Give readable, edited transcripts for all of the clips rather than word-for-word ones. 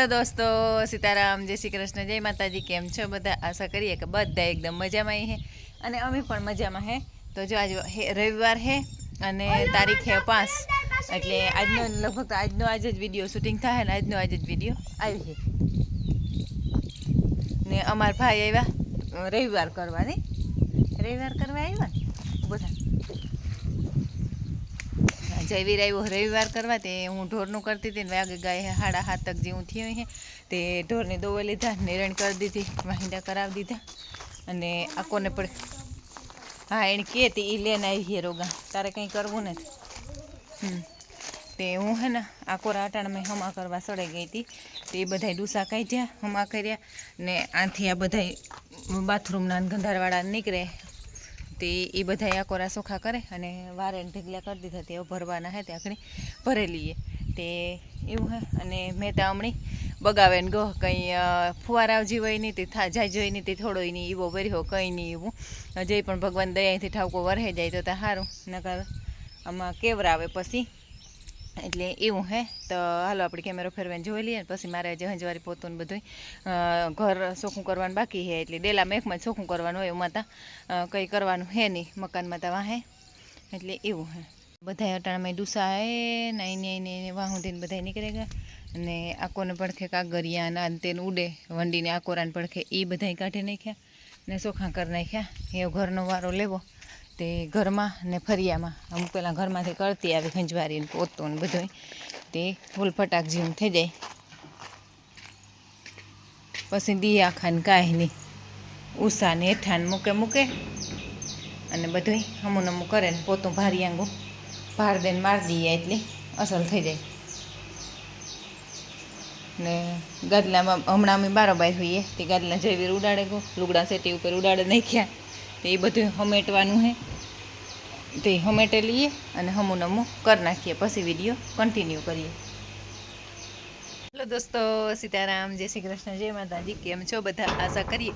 Hello दोस्तों, सीताराम, जय श्री कृष्ण, जय माताजी। केम छो बधा? आशा करिए कि बधा एकदम मजा में है अने अमी पण मजा में है। तो जो आज रविवार है अने तारीख है 5 एटले आजनो लगभग आजनो आज ज विडियो शूटिंग थाय ने आजनो आज ज विडियो आई है ने अमार भाई आव्या रविवार करवा आव्या बधा जयवीर आव्यो रविवार करवा ते हूँ ढोरनु करती थी वागे गाय 7:30 तक जेवू थयुं है ते ढोरने दोवा लीधा निरण कर दीधी वाहिंदा करावी दीधा अने आकोने पण हाँ एने कहेती ई लेने आई है रोगा तारे कहीं करवू नहीं ते हूँ है ना आकोरा अटाण में हमा करवा सड़ाई गई थी ते बधाई डूसा काढ्या हमा कर्या ने आथी आ बधाई बाथरूमना गंधारवाड़ा निकळे ते ये बधाई आकोरा सोखा करे अने वारे ढीगला कर दीधा ते भरवाना है ते आखणी भरे लीए ते एवं है अने मैं तो हमणी बगावे गो कहीं फुवारा जीवाय नहीं ते था जाय जोई नहीं ते थोड़ो नहीं एवो वर्यो कहीं नहीं एवं जे पण भगवान दयाथी ठावको वरहे जाय तो सारूँ नकर आमां केवरावे पछी એટલે એવું હે તો હાલો આપણે કેમેરો ફેરવીને જોઈ લઈએ પછી મારે જે હંજવારી પોતું બધું ઘર ચોખ્ખું કરવાનું બાકી છે એટલે ડેલામાં એકમાં જ ચોખ્ખું કરવાનું હોય એમાં કંઈ કરવાનું હે નહીં મકાનમાં તા વાહે એટલે એવું હે બધાય અટાણામાં ડૂસા હે નાઈને વાહુંધીને બધાય નીકળી ગયા અને આકોને પડખે કાગરિયા ના તેને ઉડે વંડીને આકોરાને પડખે એ બધાય કાઢી નાખ્યા ને ચોખ્ખા કરી નાખ્યા એ ઘરનો વારો લેવો ते घर में ने फरिया में अमुक पेला घर में करती आई खंजवारी पोतो ने बधुं ते फूल फटाक जेवुं थई जाय पछी दिया खान काई नहीं उषा ने हेठान मूके मूके अने बधुं हमू नमू करे ने पोतुं भारी आंगू भार देने मार दीए एटले असल थई जाय ने गादला में हमणां अमे बारोबार होईए ते गादला जेवीर उडाड़े गो लुगड़ा सेटी उपर उडाड़े नाख्या ते बधुं हमेटवानुं है ते हमेटे लीए अने हमू नमू कर नाखीए पछी विडियो कंटिन्यू करिए। हेलो दोस्तों, सीताराम, जय श्री कृष्ण, जय माताजी। केम छो बधा? आशा करिए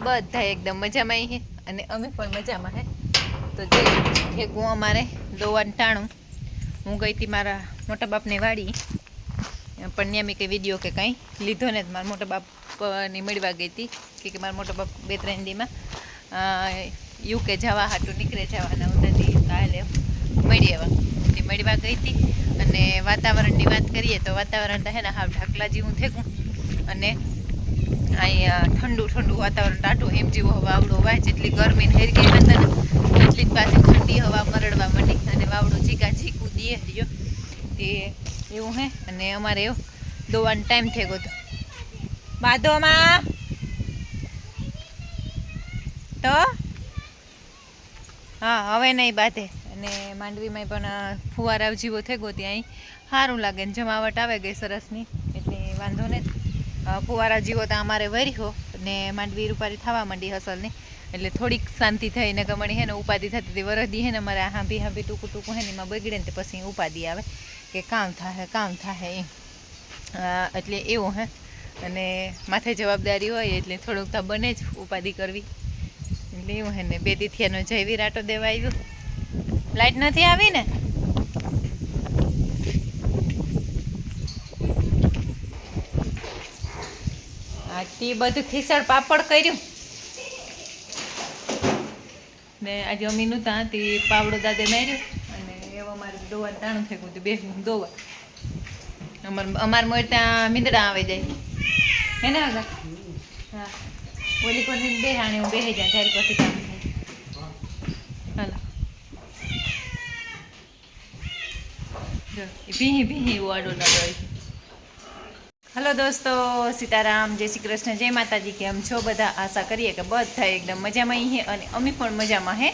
बधा एकदम मजा में है अने अमे पण मजा में है। तो जे भेगुं अमारे दोवानुं टाणुं हूँ गई थी मारा मोटा बापने वाड़ी पण न्या मैं कई विडियो के कहीं लीधो ने मारा मोटा बाप ने मळवा गई थी कि मारा मोटा बाप 2-3 दी में यूके जवा हाटू निकले जवाना उतारती काले मळी आवा ते मळवा गई थी अने वातावरणनी वात करिए तो वातावरण है ना हाव ढाकला जेवुं थेगुं अने अहींया ठंडू ठंडू वातावरण टाटू एम जेवो वावड़ो वाय जेटली गरमी ने हेरगी हता ने એટલી જ પાછી ठंडी हवा मरड़वा मंडी अने वावड़ो झीका झीकू दिए रह्यो ते एवुं है अने अमारे दोવાનો टाइम थई गयो बाधोमां तो हाँ हवे नहीं बाधे अने मांडवी में पण फुवारा जीवो थई गयो त्यां सारूं लागे ने जमावट आवे गई सरसनी एटले वांधो नहीं फुवारा जीवो तो अमारे वर्यो ने मांडवी रूपारी थवा मंडी हसलनी एटले थोड़ीक शांति थई ने गमणी है ने उपाधि थती थी वरदी है ने मारे हांभी हांभी टूकू टूकू है ने एमां बगड़े ने पछी उपाधि आवे के काम थाहे एटले एवुं है अने माथे जवाबदारी होय एटले थोड़ुंक तो बने ज उपाधि करवी एटले एवुं है ने 2 दी थयानो जयवीर आटो देवा आव्यो लाइट नथी आवी ने आटी बधुं खीसड़ पापड़ कर्युं ने आज अमीनु तांती पावड़ो दादे मार्यो अने एवो मारे दोवा टाणुं थई गयुं बेहुं दोवा अमार मोटा मींदड़ा आवी जाय है ने आगा हाँ ओली कोने बेहाणे हूँ बेही जाय त्यारे पछी काम थाय हालो जो भीही भीही वाडो ना रही। हेलो दोस्तों, सीताराम, जय श्री कृष्ण, जय माताजी। केम छो बधा? आशा करिए कि बधा एकदम मजा में है अने अमी पण मजा में है।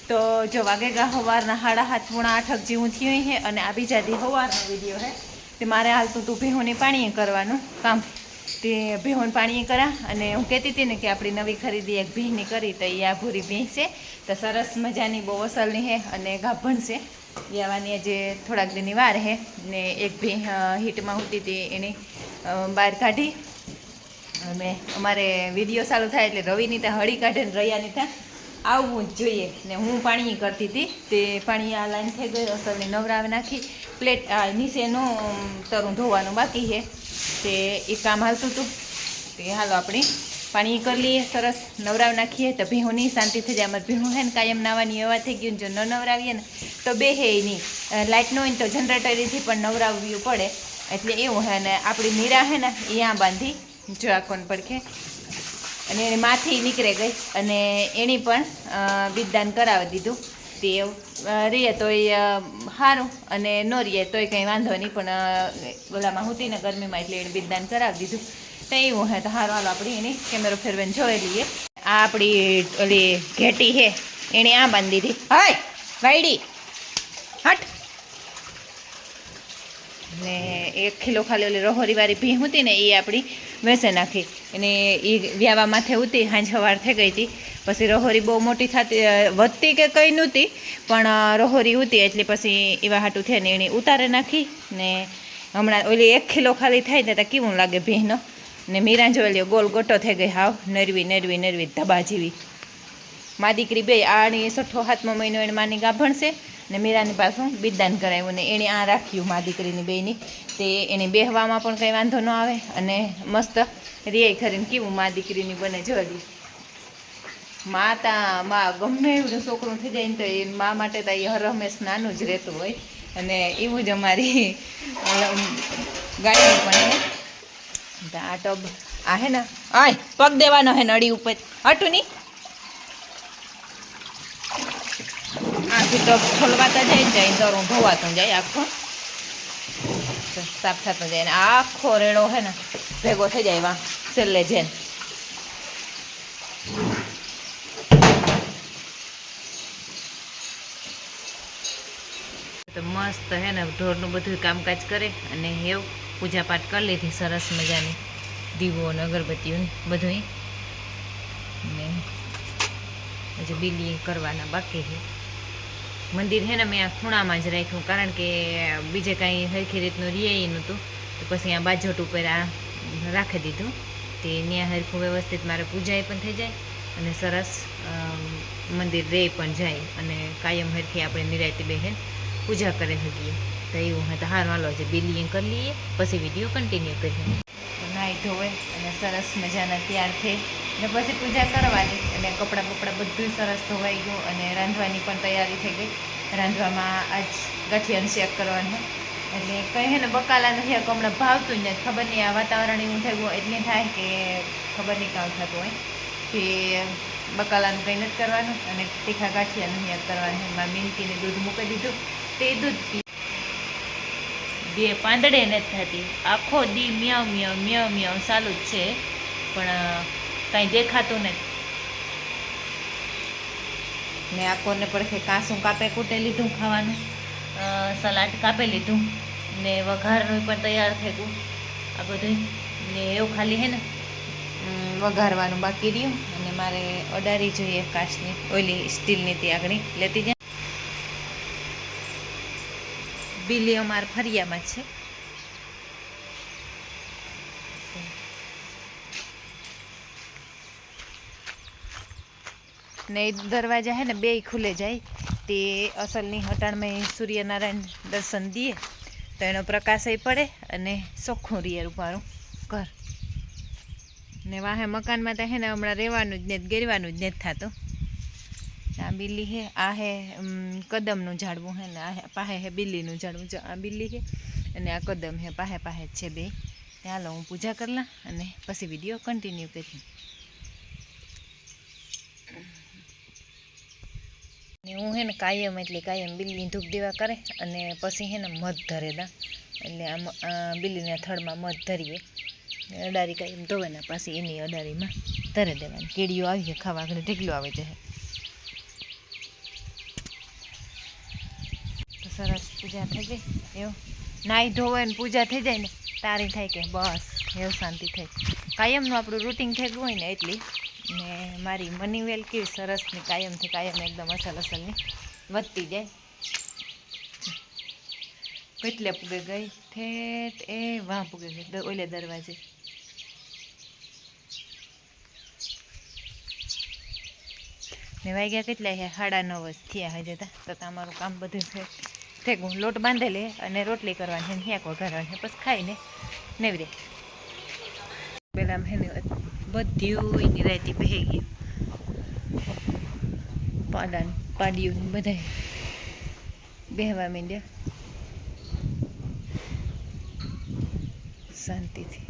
तो जो वागेगा हवारना 7:30-8 जेवुं थयुं है अने आ बीजा दी हवारनो विडियो है ते मारे हाल तो भेहोने पाणी करवानुं काम ते भेहोने पाणी करा अने हूँ कहेती थी ने कि आपणी नवी खरीदी एक भीहनी करी तो ये आ भूरी भीह छे तो सरस मजानी बहु असलनी है अने गाभण छे यावानी जे थोड़ाक दीनी वार है ने एक भीह हीटमां होती थी एने बहार काढ़ी अमे अमारे विडियो चालू थाय एटले रविनी त्या हળી काढे ने रयानी त्या आववुं ज जोईए ने हूँ पाणी करती थी ते पाणी आ लाइन थई गई असलनी नवरावी नाखी પ્લેટ નીચેનું તરું ધોવાનું બાકી છે તે એ કામ હાલતું હતું તે હાલો આપણે પાણી કરી લઈએ, સરસ નવરાવ નાખીએ તો ભીહું નહીં શાંતિ થઈ જાય. અમારે ભીહું છે ને કાયમ નાવાની એવા થઈ ગયું, જો ન નવરાવીએ ને તો બેહે નહીં. લાઇટ ન હોય ને તો જનરેટરથી પણ નવરાવવું પડે, એટલે એવું છે. ને આપણી મીરા છે ને અહીંયા બાંધી જો આકોને પડખે, અને એની માથી નીકળે ગઈ અને એની પણ બિદદાન કરાવી દીધું. તે રીએ તોય સારું અને ન રીએ તોય કંઈ વાંધો નહીં, પણ ઓલામાં હતી ને ગરમીમાં એટલે એને બિદદાન કરાવી દીધું. તો એવું હે તો સારું હાલો આપણે એની કેમેરો ફેરવીને જોઈ લઈએ. આ આપણી ઓલી ઘેટી છે એણે આ બાંધી દીધી. હાય વાયડી હટ. ને 1 કિલો ખાલી ઓલી રહોરીવાળી ભીં હતી ને એ આપણી વેસે નાખી, અને એ વ્યાવા માથે ઉતી સાંજ સવાર થઈ ગઈ હતી. પછી રહોરી બહુ મોટી થતી વધતી કે કંઈ નહોતી, પણ રહોરી ઉતી એટલે પછી એવા હાટું થયા ને એણે ઉતારે નાખી. ને હમણાં ઓલી 1 કિલો ખાલી થાય ત્યાં કેવું લાગે ભીંનો. ને મીરા જોઈ લ્યો ગોલ ગોટો થઈ ગઈ, હાવ નરવી નરવી નરવી ધબા જેવી. મા દીકરી બે આની 6 7મો મહિનો એને માની ગાભણ છે ને મીરાની પાછું બિદદાન કરાવ્યું ને એણે આ રાખ્યું મા દીકરીની બેની. તે એને બેહવામાં પણ કંઈ વાંધો ન આવે અને મસ્ત રિયાઈ ખરીને કેવું મા દીકરીની બને જોઈ. મા ગમે એવું છોકરું થઈ જાય ને તો એ મા માટે તો એ હર હંમેશ નાનું જ રહેતું હોય, અને એવું જ અમારી ગાડી પણ આ ટબ આ હે ને આય પગ દેવાનો હે નળી ઉપર હટું નહીં. આખી ટબ ખોલવાતા જાય દરું ધોવાતું જાય, આખો સાફ થતો જાય ને આખો રેડો હે ને ભેગો થઈ જાય વા છેલ્લે જેન. તો મસ્ત હે ને ઢોરનું બધું કામકાજ કરે અને એવું પૂજા પાઠ કરી લીધી સરસ મજાની, દીવો અને અગરબત્તીઓ બધું. ને હજુ બીલી કરવાના બાકી છે. મંદિર છે ને મેં આ ખૂણામાં જ રાખ્યું, કારણ કે બીજે કાંઈ સરખી રીતનું રીએ નહોતું, તો પછી આ બાજોટ ઉપર આ રાખી દીધું. તે ત્યાં હરખું વ્યવસ્થિત મારે પૂજાએ પણ થઈ જાય અને સરસ મંદિર રે પણ જાય, અને કાયમ હરખી આપણે નિરાયતી બહેન પૂજા કરે શકીએ. તો એવું હોય તો હારું હાલો છે બિલીએ કરી લઈએ, પછી વિડીયો કન્ટિન્યુ કરીએ. નાહી ધોવે અને સરસ મજાના તૈયાર થઈ ને પછી પૂજા કરવાની, અને કપડાં બપડા બધું સરસ ધોવાઈ ગયું અને રાંધવાની પણ તૈયારી થઈ ગઈ. રાંધવામાં આજ ગાંઠિયાનું શેક કરવાનું, એટલે કંઈ હે ને બકાલાનું શેક હમણાં ભાવતું જ નથી. ખબર નહીં આ વાતાવરણ એવું થઈ ગયું એટલે થાય કે ખબર નહીં કામ થતું હોય કે બકાલાનું કંઈ નથી કરવાનું અને તીખા ગાંઠિયાનું શેક કરવાનું. એમાં મિનકીને દૂધ મૂકી દીધું, તે દૂધ પી. બે પાંદડે નથી થતી, આખો દી મ્યાવ મ્યાવ મ્યાવ મ્યાવ ચાલુ જ છે, પણ કાંઈ દેખાતું નથી. ને આખોને પડખે કાસું કાપે કૂટે લીધું ખાવાનું, સલાડ કાપી લીધું ને વઘારનું પણ તૈયાર થઈ ગયું આ બધું. ને એવું ખાલી હે ને વઘારવાનું બાકી રહ્યું, અને મારે અડારી જોઈએ કાચની ઓલી સ્ટીલની તે આગળ લેતી જાય. બિલી અમારે ફરિયામાં છે. ને દરવાજા હે ને બે ખુલે જાય, તે અસલની હટાણમાં સૂર્યનારાયણ દર્શન દઈએ તો એનો પ્રકાશ પડે અને ચોખ્ખું રીએ રૂપારું ઘર. ને વાહે મકાનમાં તો હે ને હમણાં રહેવાનું જ નથી, ગેરવાનું જ નથી થતું. આ બિલ્લી હે, આ હે કદમનું ઝાડવું હે ને આ પાહે હે બિલ્લીનું ઝાડવું. જો આ બિલ્લી હે અને આ કદમ હે, પાહે પાહે જ છે બે. હાલો હું પૂજા કરલા અને પછી વિડીયો કન્ટિન્યુ કરી. ને હું હે ને કાયમ એટલે કાયમ બિલ્લી ધૂપ દેવા કરે અને પછી હે ને મધ ધરે દા, એટલે આમ બિલ્લીના થડમાં મધ ધરીએ. અડારી કાયમ ધોવાના, પાછી એની અડારીમાં ધરી દેવાની. કીડીઓ આવીએ ખાવા આગળ ઢીકલો આવે છે. તો સરસ પૂજા થઈ જાય, એવું નાહી ધોવાય ને પૂજા થઈ જાય ને તારી થાય કે બસ એવું શાંતિ થઈ. કાયમનું આપણું રૂટિન થઈ ગયું હોય ને એટલી. ને મારી મની વેલ કેવી સરસની કાયમથી કાયમ એકદમ અસલની વધતી જાય. કેટલે પૂગે ગઈ ઠેઠ એ વાં પૂગે ગઈ ઓલે દરવાજે. ને વાગ્યા કેટલા છે 9:30 થયા હજે તો તમારું કામ બધું છે થેગું લોટ બાંધે લે અને રોટલી કરવાની ને હેક વઘારવાની પછી ખાઈને નેવરે પેલા હેને બધું એની રાતી બેહી ગયું પાડ્યું બધા બેહવા માંડ્યા શાંતિથી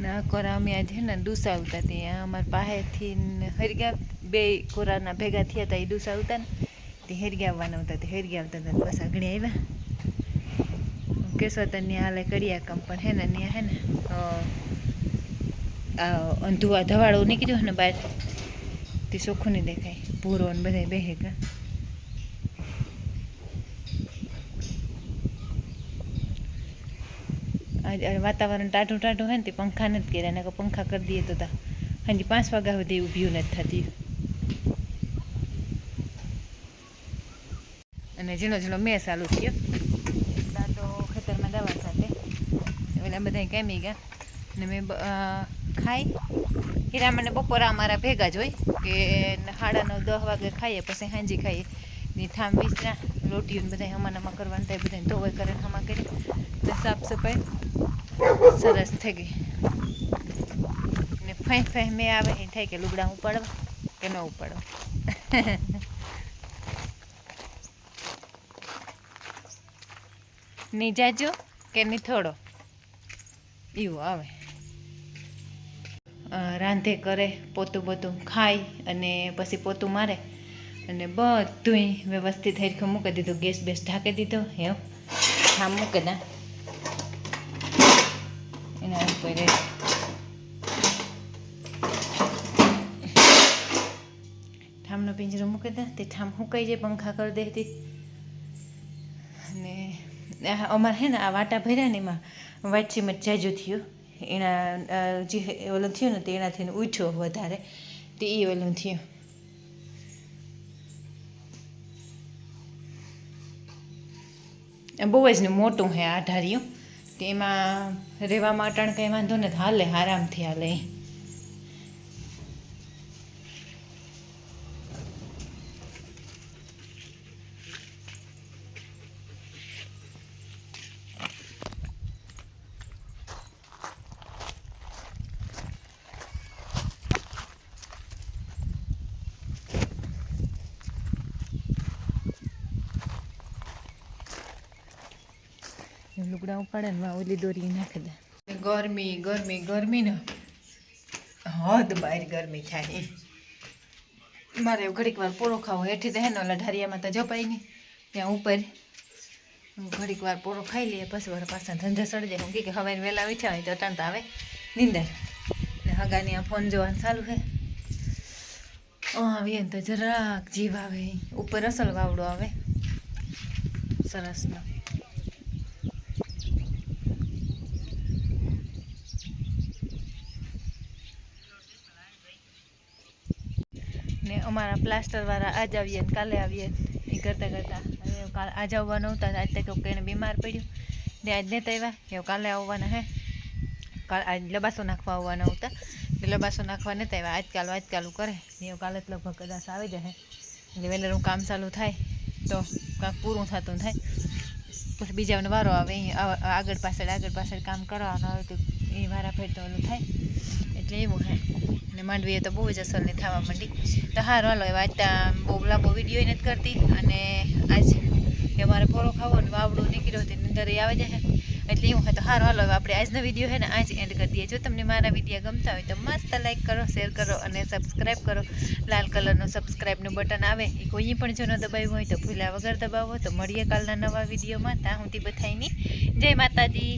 ના કોરા અમે આજે ને ડૂસાવતા ત્યાં અમારા પાસેથી હરગ્યા બે કોરાના ભેગા થયા હતા એ ડૂસાવતા ને તે હરગ્યા આવવાના હતા તે હરગ્યા આવતા હતા બસ આગળ આવ્યા કેશવતની હાલે કડિયા કામ પણ હે ને ત્યાં હે ને અંધુઆ ધવાડો નીકળ્યો ને બહાર તે ચોખ્ખું નહીં દેખાય ભૂરો ને બધા બેહે ગયા વાતાવરણ ટાઢું ટાઢું હોય ને તે પંખા નથી કર્યા ને પંખા કરી દઈએ તો હાજી 5 વાગ્યા સુધી ઊભ્યું નથી થતી અને ઝીણો ઝીણો મેં ચાલુ થયો તો ખેતરમાં દવા સાથે ઓલા બધા કેમી ગયા ને મેં ખાઈ હીરામને બપોરા અમારા ભેગા જ હોય કે 9:30-10 વાગે ખાઈએ પછી સાંજે ખાઈએ ને થામ વિસરા રોટીઓ બધા હમાનામાં કરવાનું થાય બધાને ધોવાઈ કરે હમા કરી ને સાફ સફાઈ સરસ થઈ ગઈ ને ફાઈ મેં આવે એ થાય કે લુગડા ઉપાડવા કે ન ઉપાડવા ની જાજો કે ની થોડો એવું આવે રાંધે કરે પોતું બધું ખાય અને પછી પોતું મારે અને બધું વ્યવસ્થિત હરખું મૂકી દીધું ગેસ બેસ ઢાંકી દીધો હે ઠામ મૂકી દા એના ઉપર ઠામનો પિંજરો મૂકી દે તે ઠામ સુકાઈ જાય પંખા કરી દેતી અને અમારે હે ને આ વાટા ભર્યા ને એમાં વાઈટ સિમેન્ટ જાજુ થયું એના જે ઓલું થયું ને તે એનાથી ઉઠ્યો વધારે તે એ ઓલું થયું બહુ જ ને મોટું હે આ ઢાર્યું તે એમાં રહેવામાં અટાણ કંઈ વાંધો નથી હાલે આરામથી હાલે લુગડા ઉપાડે ને ઓલી દોરી નાખી દે ગરમી ગરમી ગરમી ને હદ બહાર ગરમી થાય મારે ઘડીક વાર પોળો ખાવો હેઠી તો હે ને ઓલા ઢારિયામાં તો જપાય નહીં ત્યાં ઉપર ઘડીક વાર પોળો ખાઈ લઈએ પછી વાર પાછા ધંધા સડી જાય હું કે હવે વહેલા વીઠા હોય તો અટાણ તો આવે નીંદર ને હગાની આ ફોન જોવાનું ચાલુ છે આવીએ ને તો જરાક જીવ આવે ઉપર અસલ વાવડો આવે સરસનો ને અમારા પ્લાસ્ટરવાળા આજ આવીએ ને કાલે આવીએ એ કરતાં કરતાં આજ આવવાના નહોતા આજ તક એને બીમાર પડ્યું ને આજ નહોતા આવ્યા એ કાલે આવવાના હે આજ લબાસો નાખવા આવવાના હતા એટલે લબાસો નાખવા નહોતા આવ્યા આજકાલ કરે ને કાલે જ લગભગ કદાચ આવી જાય એટલે વહેલાનું કામ ચાલુ થાય તો કાંક પૂરું થતું થાય પછી બીજાને વારો આવે આગળ પાછળ કામ કરવાનું આવે તો એ વારા ફેર તો ઓલું થાય એટલે એવું હે ને માંડવીએ તો બહુ જ અસરની થવા માંડી તો હારો હાલો આજ બહુ લાંબો વિડીયો નથી કરતી અને આજ કે અમારે પોરો ખાવો ને વાવડું નીકળ્યો તે અંદર આવી જાય એટલે એવું હોય તો હારો હાલો આપણે આજનો વિડીયો છે ને આજ એન્ડ કરી દઈએ જો તમને મારા વિડીયો ગમતા હોય તો મસ્ત લાઈક કરો શેર કરો અને સબસ્ક્રાઈબ કરો લાલ કલરનું સબસ્ક્રાઈબનું બટન આવે એ કોઈ પણ જો ન દબાવ્યું હોય તો ભૂલ્યા વગર દબાવો તો મળીએ કાલના નવા વિડીયોમાં ત્યાં સુધી બધાયની જય માતાજી.